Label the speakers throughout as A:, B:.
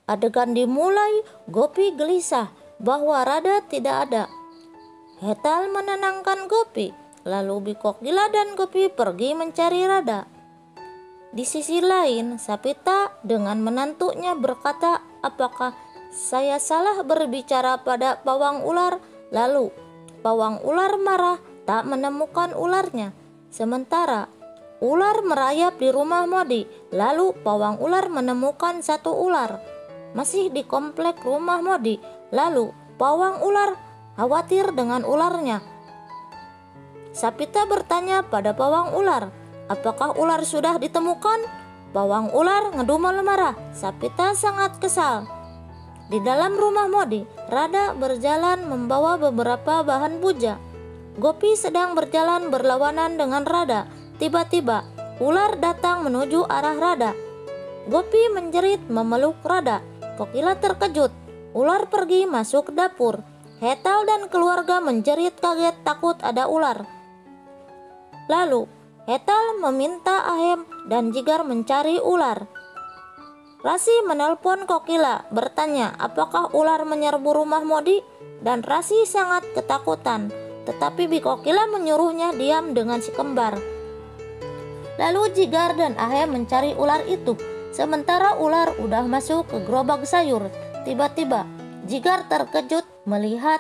A: Adegan dimulai, Gopi gelisah bahwa Radha tidak ada. Hetal menenangkan Gopi, lalu Bikokila dan Gopi pergi mencari Radha. Di sisi lain, Sapita dengan menantunya berkata, apakah saya salah berbicara pada pawang ular? Lalu pawang ular marah tak menemukan ularnya. Sementara ular merayap di rumah Modi, lalu pawang ular menemukan satu ular masih di komplek rumah Modi. Lalu pawang ular khawatir dengan ularnya. Sapita bertanya pada pawang ular, apakah ular sudah ditemukan? Pawang ular ngedumel marah. Sapita sangat kesal. Di dalam rumah Modi, Radha berjalan membawa beberapa bahan puja. Gopi sedang berjalan berlawanan dengan Radha. Tiba-tiba ular datang menuju arah Radha. Gopi menjerit memeluk Radha. Kokila terkejut. Ular pergi masuk ke dapur. Hetal dan keluarga menjerit kaget takut ada ular. Lalu Hetal meminta Ahem dan Jigar mencari ular. Rasi menelpon Kokila bertanya apakah ular menyerbu rumah Modi, dan Rasi sangat ketakutan. Tetapi Bikokila menyuruhnya diam dengan si kembar. Lalu Jigar dan Ahem mencari ular itu. Sementara ular udah masuk ke gerobak sayur. Tiba-tiba Jigar terkejut melihat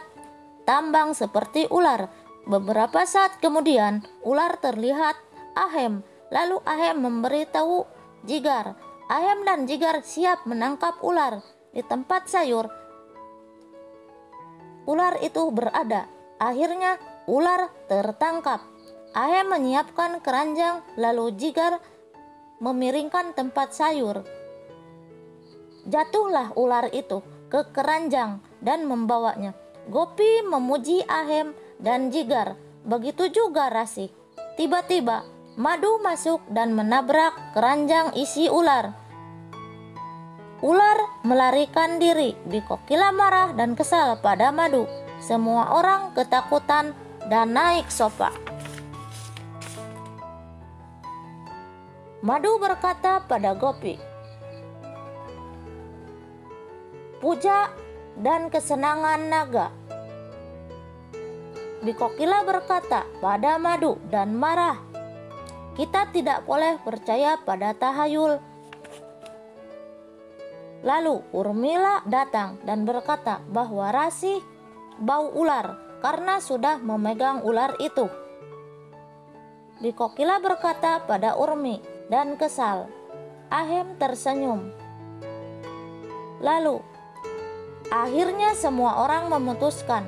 A: tambang seperti ular. Beberapa saat kemudian ular terlihat Ahem. Lalu Ahem memberitahu Jigar. Ahem dan Jigar siap menangkap ular. Di tempat sayur ular itu berada. Akhirnya ular tertangkap. Ahem menyiapkan keranjang, lalu Jigar memiringkan tempat sayur. Jatuhlah ular itu ke keranjang dan membawanya. Gopi memuji Ahem dan Jigar, begitu juga Rasi. Tiba-tiba Madu masuk dan menabrak keranjang isi ular. Ular melarikan diri. Bikokila marah dan kesal pada Madu. Semua orang ketakutan dan naik sofa. Madu berkata pada Gopi, puja dan kesenangan naga. Bikokila berkata pada Madu dan marah, kita tidak boleh percaya pada tahayul. Lalu Urmila datang dan berkata bahwa Rasi bau ular karena sudah memegang ular itu. Bikokila berkata pada Urmi dan kesal. Ahem tersenyum. Lalu akhirnya semua orang memutuskan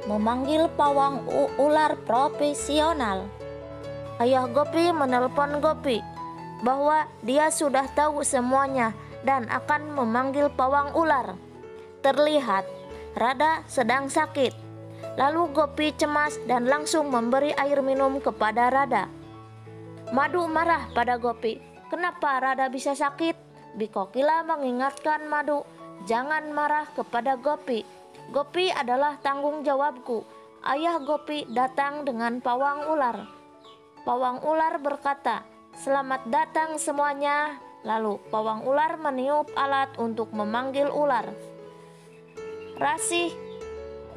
A: memanggil pawang ular profesional. Ayah Gopi menelpon Gopi bahwa dia sudah tahu semuanya dan akan memanggil pawang ular. Terlihat Radha sedang sakit. Lalu Gopi cemas dan langsung memberi air minum kepada Radha. Madu marah pada Gopi. Kenapa Radha bisa sakit? Bikokila mengingatkan Madu, jangan marah kepada Gopi. Gopi adalah tanggung jawabku. Ayah Gopi datang dengan pawang ular. Pawang ular berkata, selamat datang semuanya. Lalu pawang ular meniup alat untuk memanggil ular. Rasi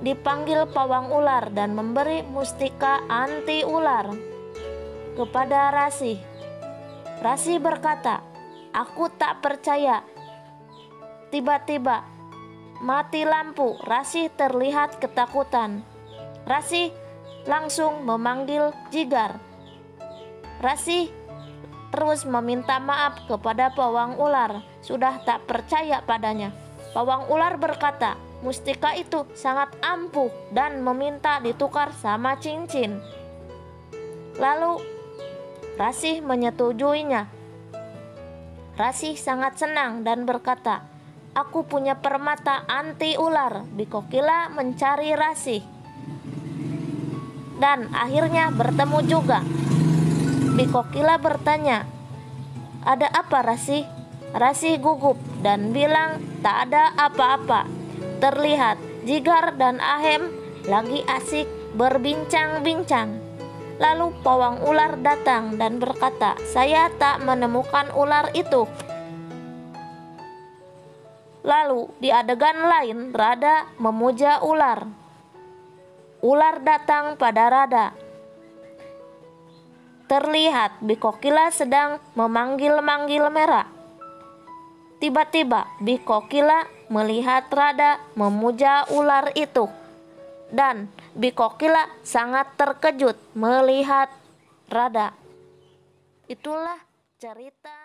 A: dipanggil pawang ular dan memberi mustika anti ular kepada Rasi. Rasi berkata, aku tak percaya. Tiba-tiba mati lampu. Rasi terlihat ketakutan. Rasi langsung memanggil Jigar. Rasi terus meminta maaf kepada pawang ular, sudah tak percaya padanya. Pawang ular berkata, mustika itu sangat ampuh dan meminta ditukar sama cincin. Lalu Rasi menyetujuinya. Rasi sangat senang dan berkata, aku punya permata anti ular. Bikokila mencari Rasi dan akhirnya bertemu juga. Bikokila bertanya, ada apa Rasi? Rasi gugup dan bilang tak ada apa-apa. Terlihat Jigar dan Ahem lagi asik berbincang-bincang. Lalu pawang ular datang dan berkata, saya tak menemukan ular itu. Lalu di adegan lain Rada memuja ular. Ular datang pada Rada. Terlihat Bikokila sedang memanggil-manggil Merah. Tiba-tiba Bikokila melihat Rada memuja ular itu. Dan Bikokila sangat terkejut melihat Rada. Itulah cerita